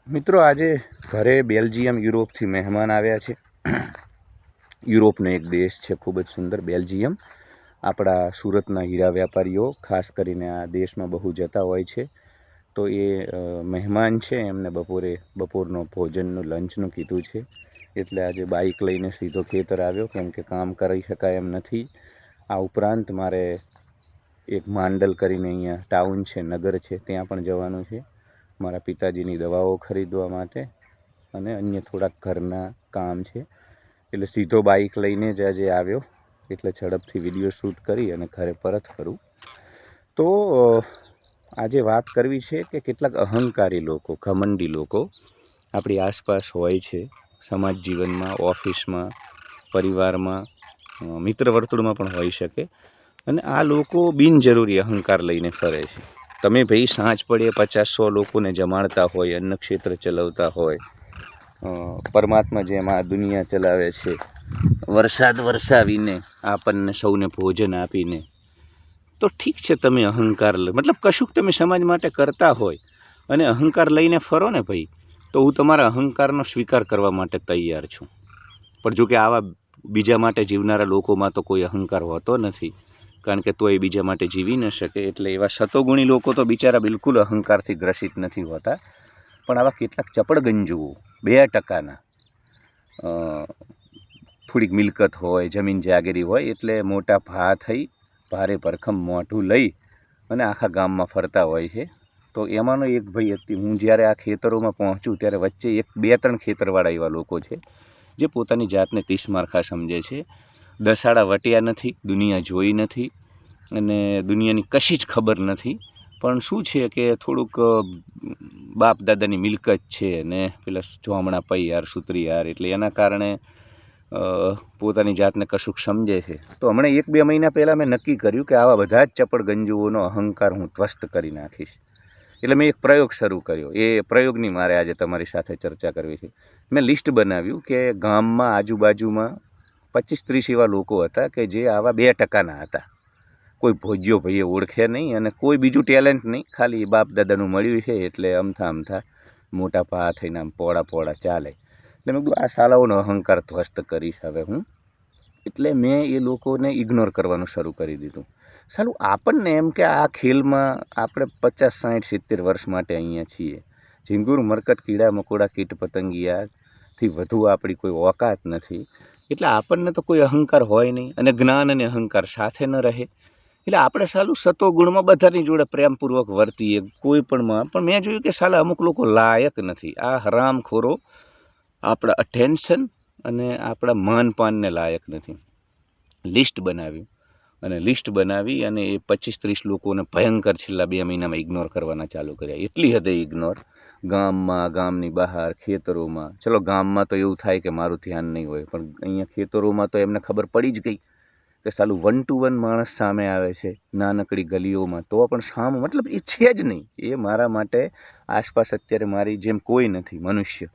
મિત્રો, આજે ઘરે બેલ્જિયમ યુરોપથી મહેમાન આવ્યા છે. યુરોપનો એક દેશ છે, ખૂબ જ સુંદર બેલ્જિયમ. આપણા સુરતના હીરા વેપારીઓ ખાસ કરીને આ દેશમાં બહુ જતા હોય છે. તો એ મહેમાન છે, એમને બપોરનો ભોજનનું લંચનું કીધું છે. એટલે આજે બાઇક લઈને સીધો ખેતર આવ્યો, કેમ કે કામ કરી શકાય એમ નથી. આ ઉપરાંત મારે એક માંડલ કરીને અહીંયા ટાઉન છે, નગર છે, ત્યાં પણ જવાનું છે મારા પિતાજીની દવાઓ ખરીદવા માટે, અને અન્ય થોડાક ઘરના કામ છે. એટલે સીધો બાઇક લઈને જ આજે આવ્યો, એટલે ઝડપથી વિડીયો શૂટ કરી અને ઘરે પરત ફરું. તો આજે વાત કરવી છે કે કેટલાક અહંકારી લોકો, ઘમંડી લોકો આપણી આસપાસ હોય છે, સમાજ જીવનમાં, ઓફિસમાં, પરિવારમાં, મિત્ર વર્તુળમાં પણ હોઈ શકે. અને આ લોકો બિનજરૂરી અહંકાર લઈને ફરે છે. તમે ભાઈ સાંજ પડે 50-100 લોકોને જમાડતા હોય, અન્ન ક્ષેત્ર ચલાવતા હોય, પરમાત્મા જેમ આ દુનિયા ચલાવે છે, વરસાદ વરસાવીને આપણને સૌને ભોજન આપીને, તો ઠીક છે તમે અહંકાર મતલબ કશુંક તમે સમાજ માટે કરતા હોય અને અહંકાર લઈને ફરો ને ભાઈ, તો હું તમારા અહંકારનો સ્વીકાર કરવા માટે તૈયાર છું. પણ જો કે આવા બીજા માટે જીવનારા લોકોમાં તો કોઈ અહંકાર હોતો નથી, કારણ કે તો એ બીજા માટે જીવી ન શકે. એટલે એવા સતોગુણી લોકો તો બિચારા બિલકુલ અહંકારથી ગ્રસિત નથી હોતા. પણ આવા કેટલાક ચપળગંજુઓ 2%ના, થોડીક મિલકત હોય, જમીન જાગીરી હોય, એટલે મોટા ભા થઈ ભારે ભરખમ મોઢું લઈ અને આખા ગામમાં ફરતા હોય છે. તો એમાંનો એક ભાઈ હતી. હું જ્યારે આ ખેતરોમાં પહોંચું ત્યારે વચ્ચે 2-3 ખેતરવાળા એવા લોકો છે જે પોતાની જાતને 30 મારખા સમજે છે. દસાડા વટ્યા નથી, દુનિયા જોઈ નથી અને દુનિયાની કશી જ ખબર નથી. પણ શું છે કે થોડુંક બાપ દાદાની મિલકત છે ને પેલા જોમણા પૈયાર સુત્રીયાર, એટલે એના કારણે પોતાની જાતને કશુંક સમજે છે. તો હમણાં 1-2 મહિના પહેલાં મેં નક્કી કર્યું કે આવા બધા જ ચપળગંજુઓનો અહંકાર હું ધ્વસ્ત કરી નાખીશ. એટલે મેં એક પ્રયોગ શરૂ કર્યો. એ પ્રયોગની મારે આજે તમારી સાથે ચર્ચા કરવી છે. મેં લિસ્ટ બનાવ્યું કે ગામમાં આજુબાજુમાં 25-30 એવા લોકો હતા કે જે આવા 2%ના હતા. કોઈ ભોજ્યો ભાઈએ ઓળખે નહીં અને કોઈ બીજું ટેલેન્ટ નહીં, ખાલી બાપ દાદાનું મળ્યું છે એટલે અમથા મોટા ભા થઈને આમ પોળા ચાલે. એટલે મેં કીધું આ સાલાઓનો અહંકાર ધ્વસ્ત કરીશ હવે હું. એટલે મેં એ લોકોને ઇગ્નોર કરવાનું શરૂ કરી દીધું. સાલું આપણને એમ કે આ ખેલમાં આપણે 50-60-70 વર્ષ માટે અહીંયા છીએ. ઝીંગુર મરકટ કીડા મકોડા કીટ પતંગિયાથી વધુ આપણી કોઈ ઓકાત નથી. એટલે આપણને તો કોઈ અહંકાર હોય નહીં, અને જ્ઞાન અને અહંકાર સાથે ન રહે. એટલે આપણે સાલું સતોગુણમાં બધાની જોડે પ્રેમપૂર્વક વર્તીએ કોઈ પણમાં. પણ મેં જોયું કે સાલા અમુક લોકો લાયક નથી. આ હરામખોરો આપણા અટેન્શન અને આપણા માનપાનને લાયક નથી. લિસ્ટ બનાવી અને એ 25-30 લોકોને ભયંકર છેલ્લા 2 મહિનામાં ઇગ્નોર કરવાના ચાલુ કર્યા. એટલી હદે ઇગ્નોર, ગામમાં, ગામની બહાર, ખેતરોમાં. ચલો ગામમાં તો એવું થાય કે મારું ધ્યાન નહીં હોય, પણ અહીંયા ખેતરોમાં તો એમને ખબર પડી જ ગઈ કે સાલું 1 to 1 માણસ સામે આવે છે નાનકડી ગલીઓમાં, તો પણ સામું મતલબ એ છે જ નહીં. એ મારા માટે આસપાસ અત્યારે મારી જેમ કોઈ નથી મનુષ્ય,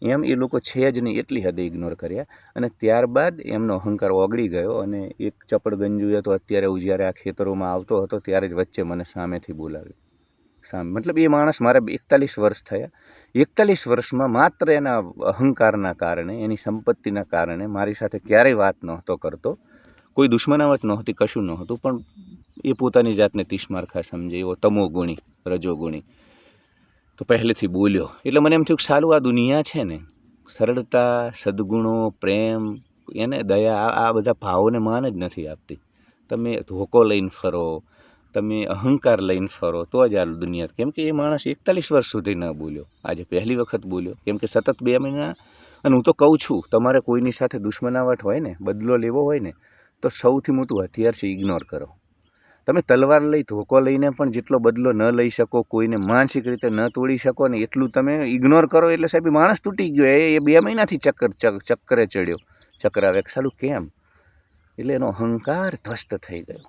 એમ એ લોકો છે જ નહીં. એટલી હદે ઇગ્નોર કર્યા. અને ત્યારબાદ એમનો અહંકાર ઓગળી ગયો. અને એક ચપળગંજુએ તો અત્યારે હું જ્યારે આ ખેતરોમાં આવતો હતો ત્યારે જ વચ્ચે મને સામેથી બોલાવ્યો. મતલબ એ માણસ મારે 41 વર્ષ થયા. 41 વર્ષમાં માત્ર એના અહંકારના કારણે, એની સંપત્તિના કારણે મારી સાથે ક્યારેય વાત નહોતો કરતો. કોઈ દુશ્મનાવટ નહોતી, કશું નહોતું. પણ એ પોતાની જાતને 30 મારખા સમજે એવો તમોગુણી, રજોગુણી, તો પહેલેથી બોલ્યો. એટલે મને એમ થયું કે સાલું આ દુનિયા છે ને, સરળતા, સદગુણો, પ્રેમ, એને દયા, આ બધા ભાવોને માન જ નથી આપતી. તમે ધોકો લઈને ફરો, તમે અહંકાર લઈને ફરો, તો જ આ દુનિયા. કેમ કે એ માણસ 41 વર્ષ સુધી ન બોલ્યો, આજે પહેલી વખત બોલ્યો. કેમ કે સતત 2 મહિના. અને હું તો કહું છું, તમારે કોઈની સાથે દુશ્મનાવટ હોય ને, બદલો લેવો હોય ને, તો સૌથી મોટું હથિયાર છે ઇગ્નોર કરો. તમે તલવાર લઈ ધોકો લઈને પણ જેટલો બદલો ન લઈ શકો, કોઈને માનસિક રીતે ન તોડી શકો ને, એટલું તમે ઇગ્નોર કરો. એટલે સાહેબ માણસ તૂટી ગયો. એ 2 મહિનાથી ચક્કરે ચડ્યો, ચક્રાવે. સાલું કેમ? એટલે એનો અહંકાર ધ્વસ્ત થઈ ગયો.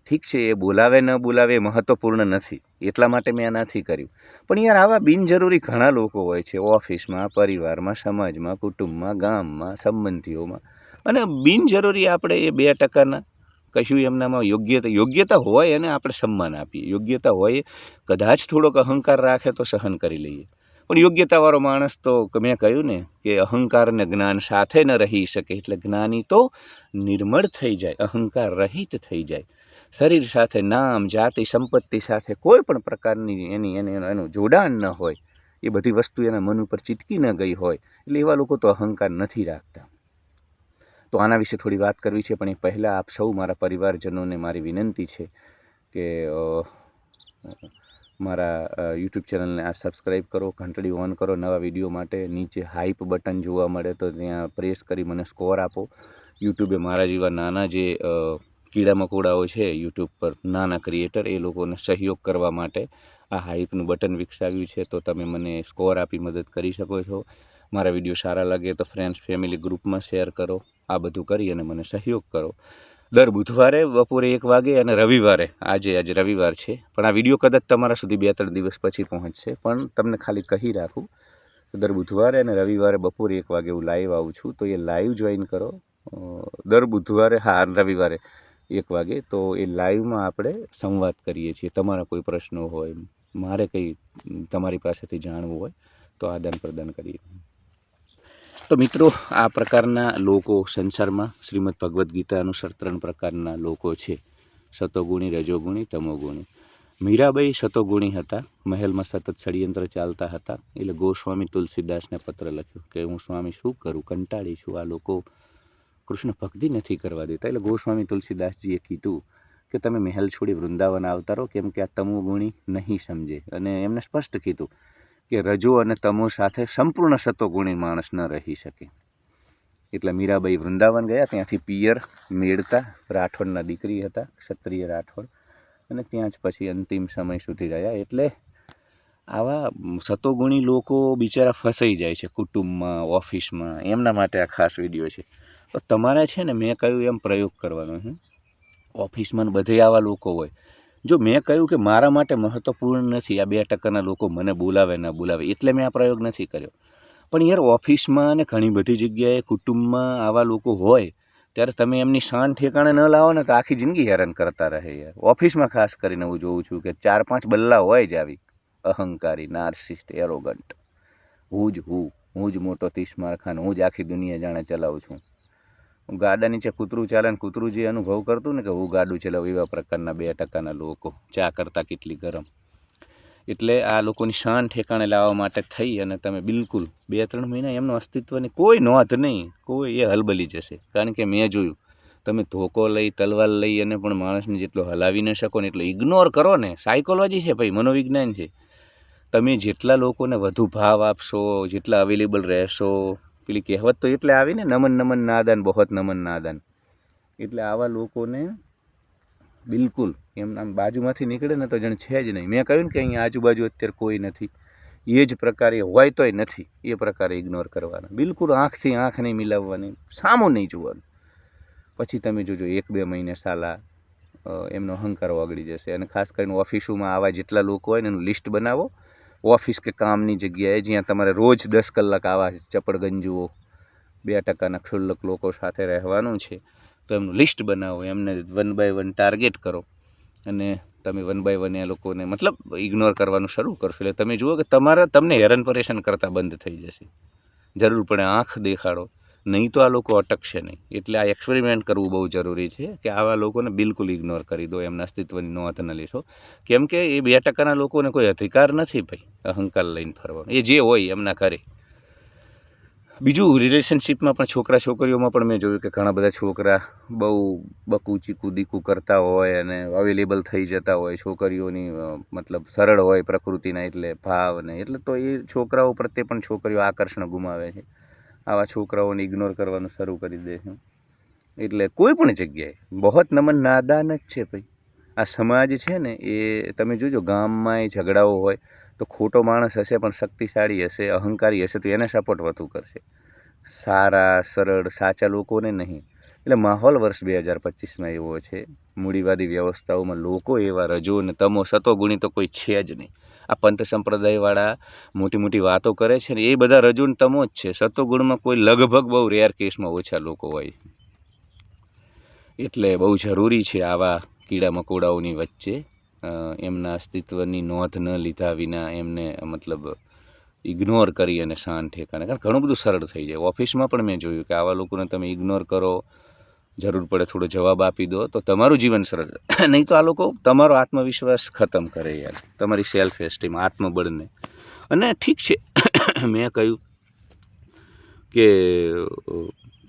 ઠીક છે, એ બોલાવે ન બોલાવે એ મહત્વપૂર્ણ નથી, એટલા માટે મેં આ નથી કર્યું. પણ યાર આવા બિનજરૂરી ઘણા લોકો હોય છે, ઓફિસમાં, પરિવારમાં, સમાજમાં, કુટુંબમાં, ગામમાં, સંબંધીઓમાં. અને બિનજરૂરી આપણે એ 2%ના કશું એમનામાં યોગ્યતા હોય અને આપણે સન્માન આપીએ. યોગ્યતા હોય, કદાચ થોડોક અહંકાર રાખે તો સહન કરી લઈએ. પણ યોગ્યતાવાળો માણસ તો મેં કહ્યું ને કે અહંકાર અને જ્ઞાન સાથે ન રહી શકે, એટલે જ્ઞાની તો નિર્મળ થઈ જાય, અહંકાર રહિત થઈ જાય. શરીર સાથે, નામ, જાતિ, સંપત્તિ સાથે કોઈ પણ પ્રકારની એનું જોડાણ ન હોય, એ બધી વસ્તુ એના મન ઉપર ચીટકી ન ગઈ હોય, એટલે એવા લોકો તો અહંકાર નથી રાખતા. તો આના વિશે થોડી વાત કરવી છે, પણ એ પહેલાં આપ સૌ મારા પરિવારજનોને મારી વિનંતી છે કે મારા યુટ્યુબ ચેનલને આ સબસ્ક્રાઈબ કરો, ઘંટડી ઓન કરો નવા વિડીયો માટે. નીચે હાઈપ બટન જોવા મળે તો ત્યાં પ્રેસ કરી મને સ્કોર આપો. યુટ્યુબે મારા જેવા નાના જે કીડા મકોડાઓ છે યુટ્યુબ પર, નાના ક્રિએટર, એ લોકોને સહયોગ કરવા માટે આ હાઈપનું બટન વિકસાવ્યું છે. તો તમે મને સ્કોર આપી મદદ કરી શકો છો. મારા વિડીયો સારા લાગે તો ફ્રેન્ડ્સ ફેમિલી ગ્રુપમાં શેર કરો. આ બધું કરી અને મને સહયોગ કરો. દર બુધવારે બપોરે 1 વાગે અને રવિવારે, આજે રવિવાર છે પણ આ વિડીયો કદાચ તમારા સુધી 2-3 દિવસ પછી પહોંચશે, પણ તમને ખાલી કહી રાખું, દર બુધવારે અને રવિવારે બપોરે 1 વાગે હું લાઈવ આવું છું. તો એ લાઈવ જોઈન કરો. દર બુધવારે, રવિવારે 1 વાગે. તો એ લાઈવમાં આપણે સંવાદ કરીએ છીએ. તમારા કોઈ પ્રશ્નો હોય, મારે કંઈ તમારી પાસેથી જાણવું હોય તો આદાન પ્રદાન કરીએ. તો મિત્રો, આ પ્રકારના લોકો સંસારમાં શ્રીમદ ભગવદ્ ગીતા અનુસાર 3 પ્રકારના લોકો છે: સતોગુણી, રજોગુણી, તમોગુણી. મીરાબાઈ સતોગુણી હતા. મહેલમાં સતત ષડયંત્ર ચાલતા હતા. એટલે ગોસ્વામી તુલસીદાસને પત્ર લખ્યો કે હું સ્વામી શું કરું, કંટાળી છું, આ લોકો કૃષ્ણ ભક્તિ નથી કરવા દેતા. એટલે ગોસ્વામી તુલસીદાસજીએ કીધું કે તમે મહેલ છોડી વૃંદાવન આવતા રહો, કેમ કે આ તમોગુણી નહીં સમજે. અને એમને સ્પષ્ટ કીધું કે રજો અને તમો સાથે સંપૂર્ણ સતોગુણી માણસ ન રહી શકે. એટલે મીરાબાઈ વૃંદાવન ગયા. ત્યાંથી પિયર મેળતા, રાઠોડના દીકરી હતા, ક્ષત્રિય રાઠોડ, અને ત્યાં જ પછી અંતિમ સમય સુધી રહ્યા. એટલે આવા સતોગુણી લોકો બિચારા ફસાઈ જાય છે કુટુંબમાં, ઓફિસમાં. એમના માટે આ ખાસ વિડીયો છે. તો તમારે છે ને, મેં કહ્યું એમ પ્રયોગ કરવાનો છે. ઓફિસમાં બધે આવા લોકો હોય. જો મેં કહ્યું કે મારા માટે મહત્વપૂર્ણ નથી આ 2% લોકો મને બોલાવે ન બોલાવે, એટલે મેં આ પ્રયોગ નથી કર્યો. પણ યાર, ઓફિસમાં અને ઘણી બધી જગ્યાએ કુટુંબમાં આવા લોકો હોય ત્યારે તમે એમની શાન ઠેકાણે ન લાવો ને તો આખી જિંદગી હેરાન કરતા રહે યાર. ઓફિસમાં ખાસ કરીને હું જોઉં છું કે 4-5 બલ્લા હોય જ આવી, અહંકારી, નાર્સિસ્ટ, એરોગન્ટ. હું જ મોટો 30 માળખાનો, હું જ આખી દુનિયા જાણે ચલાવું છું. ગાડા નીચે કૂતરું ચાલે ને કૂતરું જે અનુભવ કરતું ને કે હું ગાડું ચલાવું, એવા પ્રકારના 2%ના લોકો. ચા કરતાં કેટલી ગરમ. એટલે આ લોકોની શાન ઠેકાણે લાવવા માટે થઈ અને તમે બિલકુલ 2-3 મહિના એમનું અસ્તિત્વની કોઈ નોંધ નહીં, કોઈ, એ હલબલી જશે. કારણ કે મેં જોયું, તમે ધોકો લઈ, તલવાર લઈ અને પણ માણસને જેટલો હલાવી ન શકો ને એટલો ઇગ્નોર કરો ને. સાયકોલોજી છે ભાઈ, મનોવિજ્ઞાન છે. તમે જેટલા લોકોને વધુ ભાવ આપશો, જેટલા અવેલેબલ રહેશો, પેલી કહેવત તો એટલે આવીને, નમન નાદાન બહોત નમન નાદાન. એટલે આવા લોકોને બિલકુલ એમ આમ બાજુમાંથી નીકળે ને તો જાણે છે જ નહીં. મેં કહ્યું ને કે અહીંયા આજુબાજુ અત્યારે કોઈ નથી, એ જ પ્રકારે હોય તોય નથી, એ પ્રકારે ઇગ્નોર કરવાના. બિલકુલ આંખથી આંખ નહીં મિલાવવાની, સામું નહીં જોવાનું. પછી તમે જોજો 1-2 મહિને સાલા એમનો અહંકાર ઓગળી જશે. અને ખાસ કરીને ઓફિસોમાં આવા જેટલા લોકો હોય ને એનું લિસ્ટ બનાવો. ઓફિસ કે કામની જગ્યાએ જ્યાં તમારે રોજ 10 કલાક આવા ચપળગંજુઓ 2%ના ક્ષુલ્લક લોકો સાથે રહેવાનું છે, તો એમનું લિસ્ટ બનાવો. એમને 1 by 1 ટાર્ગેટ કરો અને તમે 1 by 1 એ લોકોને મતલબ ઇગ્નોર કરવાનું શરૂ કરશો. એટલે તમે જુઓ કે તમને હેરાન પરેશાન કરતાં બંધ થઈ જશે. જરૂર પડે આંખ દેખાડો, નહીં તો આ લોકો અટકશે નહીં. એટલે આ એક્સપેરિમેન્ટ કરવું બહુ જરૂરી છે કે આવા લોકોને બિલકુલ ઇગ્નોર કરી દો, એમના અસ્તિત્વની નોંધ ન લેશો. કેમ કે એ 2%ના લોકોને કોઈ અધિકાર નથી ભાઈ અહંકાર લઈને ફરવાનો. એ જે હોય એમના કરે. બીજું, રિલેશનશિપમાં પણ છોકરા છોકરીઓમાં પણ મેં જોયું કે ઘણા બધા છોકરા બહુ બકું ચીકું દીકું કરતા હોય અને અવેલેબલ થઈ જતા હોય. છોકરીઓની મતલબ સરળ હોય પ્રકૃતિના, એટલે ભાવ ને, એટલે તો એ છોકરાઓ પ્રત્યે પણ છોકરીઓ આકર્ષણ ગુમાવે છે. આવા છોકરાઓને ઇગ્નોર કરવાનું શરૂ કરી દે છે. એટલે કોઈ પણ જગ્યાએ બહોત નમન નાદાન જ છે ભાઈ. આ સમાજ છે ને, એ તમે જોજો, ગામમાં ઝઘડાઓ હોય તો ખોટો માણસ હશે પણ શક્તિશાળી હશે, અહંકારી હશે, તો એને સપોર્ટ વધુ કરશે. સારા, સરળ, સાચા લોકોને નહીં. એટલે માહોલ વર્ષ 2025માં એવો છે. મૂડીવાદી વ્યવસ્થાઓમાં લોકો એવા રજો અને તમો, સતોગુણી તો કોઈ છે જ નહીં. આ પંથ સંપ્રદાયવાળા મોટી વાતો કરે છે ને, એ બધા રજો ને તમો જ છે. સતોગુણમાં કોઈ લગભગ બહુ રેર કેસમાં ઓછા લોકો હોય. એટલે બહુ જરૂરી છે આવા કીડા મકોડાઓની વચ્ચે એમના અસ્તિત્વની નોંધ ન લીધા વિના એમને મતલબ ઇગ્નોર કરી અને શાન ઠેકાણે, કારણ ઘણું બધું સરળ થઈ જાય. ઓફિસમાં પણ મેં જોયું કે આવા લોકોને તમે ઇગ્નોર કરો, જરૂર પડે થોડો જવાબ આપી દો તો તમારું જીવન સરળ. નહીં તો આ લોકો તમારો આત્મવિશ્વાસ ખતમ કરે યાર, તમારી સેલ્ફ એસ્ટીમ, આત્મબળને. અને ઠીક છે મેં કહ્યું કે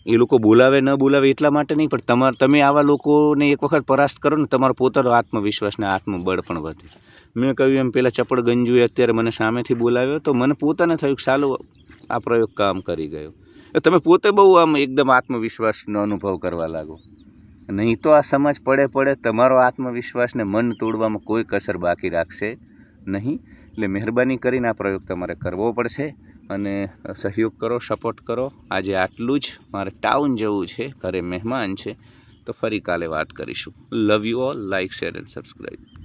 એ લોકો બોલાવે ન બોલાવે એટલા માટે નહીં, પણ તમે આવા લોકોને એક વખત પરાસ્ત કરો ને, તમારો પોતાનો આત્મવિશ્વાસ ને આત્મબળ પણ વધે. મેં કહ્યું એમ પેલા ચપળ ગંજુએ અત્યારે મને સામેથી બોલાવ્યો તો મને પોતાને થયું કે સાલું આ પ્રયોગ કામ કરી ગયો. તમે પોતે બહુ આમ એકદમ આત્મવિશ્વાસનો અનુભવ કરવા લાગો. નહીં તો આ સમાજ પડે તમારો આત્મવિશ્વાસને મન તોડવામાં કોઈ કસર બાકી રાખશે નહીં. એટલે મહેરબાની કરીને આ પ્રયોગ તમારે કરવો પડશે અને સહયોગ કરો, સપોર્ટ કરો. આજે આટલું જ, મારે ટાઉન જવું છે, ઘરે મહેમાન છે, તો ફરી કાલે વાત કરીશું. Love you all. Like, share and subscribe.